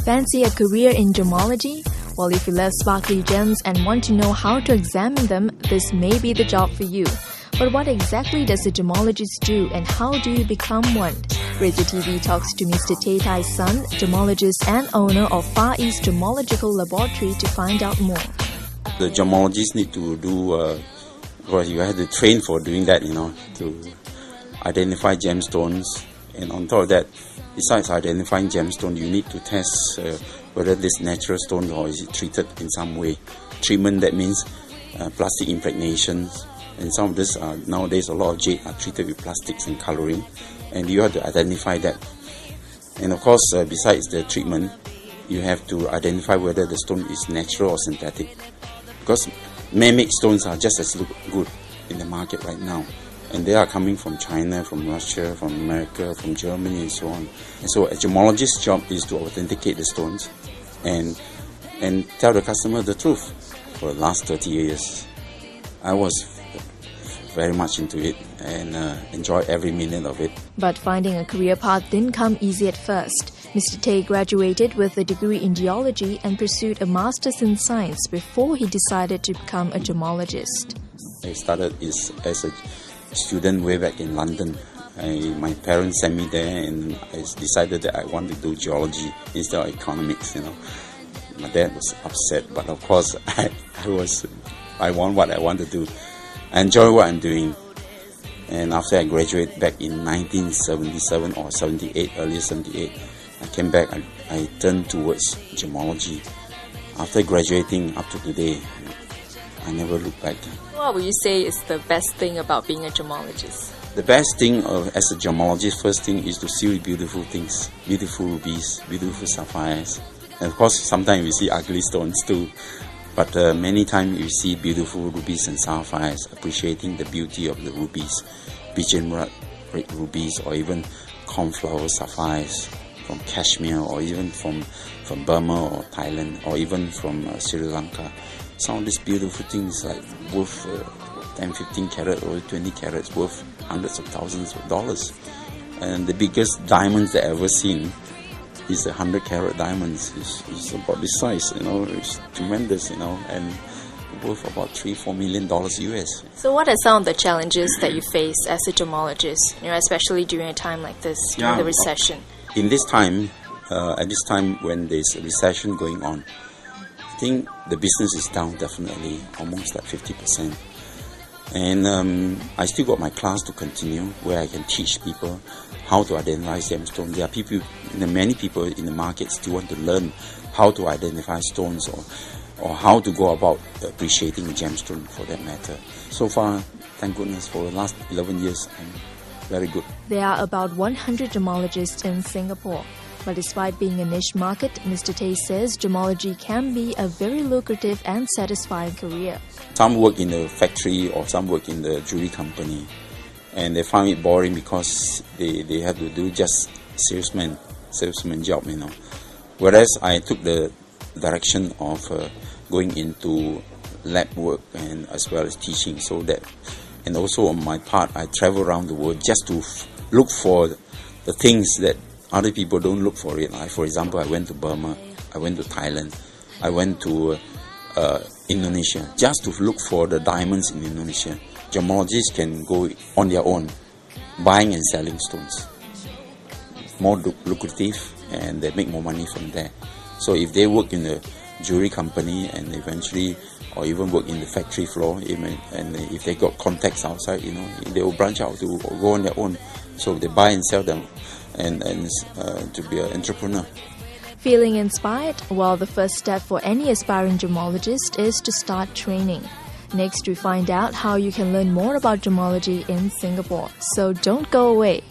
Fancy a career in gemology? Well, if you love sparkly gems and want to know how to examine them, this may be the job for you. But what exactly does a gemologist do and how do you become one? RazorTV talks to Mr Tay Thye Sun, gemologist and owner of Far East Gemological Laboratory to find out more. The gemologists need to do, because you have to train for doing that, to identify gemstones. And on top of that, besides identifying gemstone, you need to test whether this natural stone or is it treated in some way. Treatment, that means plastic impregnations. And some of this, nowadays a lot of jade are treated with plastics and coloring. And you have to identify that. And of course, besides the treatment, you have to identify whether the stone is natural or synthetic. Because man-made stones are just as good in the market right now. And they are coming from China, from Russia, from America, from Germany and so on. And so a gemologist's job is to authenticate the stones and tell the customer the truth. For the last 30 years, I was very much into it and enjoy every minute of it. But finding a career path didn't come easy at first. Mr. Tay graduated with a degree in geology and pursued a master's in science before he decided to become a gemologist. I started as a student way back in London. My parents sent me there and I decided that I wanted to do geology instead of economics. My dad was upset, but of course I want what I want to do. I enjoy what I'm doing. And after I graduated back in 1977 or 78, early 78, I came back, I turned towards gemology. After graduating up to today, I never looked back. What would you say is the best thing about being a gemologist? The best thing as a gemologist, first thing is to see beautiful things, beautiful rubies, beautiful sapphires. And of course, sometimes we see ugly stones too. But many times you see beautiful rubies and sapphires, appreciating the beauty of the rubies, pigeon red rubies, or even cornflower sapphires from Kashmir, or even from Burma or Thailand, or even from Sri Lanka. Some of these beautiful things like worth 10, 15 carat or 20 carats, worth hundreds of thousands of dollars. And the biggest diamonds that I've ever seen is the 100-carat diamonds. It's about this size, it's tremendous, and worth about $3-4 million US. So what are some of the challenges that you face as a gemologist, especially during a time like this, during the recession? In this time, at this time when there's a recession going on, I think the business is down definitely, almost like 50%. And I still got my class to continue where I can teach people how to identify gemstones. There are many people in the market still want to learn how to identify stones or how to go about appreciating a gemstone for that matter. So far, thank goodness, for the last 11 years, I'm very good. There are about 100 gemologists in Singapore. But despite being a niche market, Mr. Tay says gemology can be a very lucrative and satisfying career. Some work in the factory or some work in the jewellery company, and they find it boring because they have to do just salesman job, Whereas I took the direction of going into lab work and as well as teaching, and also on my part, I travel around the world just to look for the things that other people don't look for it. For example, I went to Burma, I went to Thailand, I went to Indonesia, just to look for the diamonds in Indonesia. Gemologists can go on their own, buying and selling stones. More lucrative, and they make more money from there. So if they work in the jewelry company and eventually, or even work in the factory floor, and if they got contacts outside, they will branch out to go on their own. So they buy and sell them, and to be an entrepreneur. Feeling inspired? Well, the first step for any aspiring gemologist is to start training. Next, we find out how you can learn more about gemology in Singapore. So don't go away.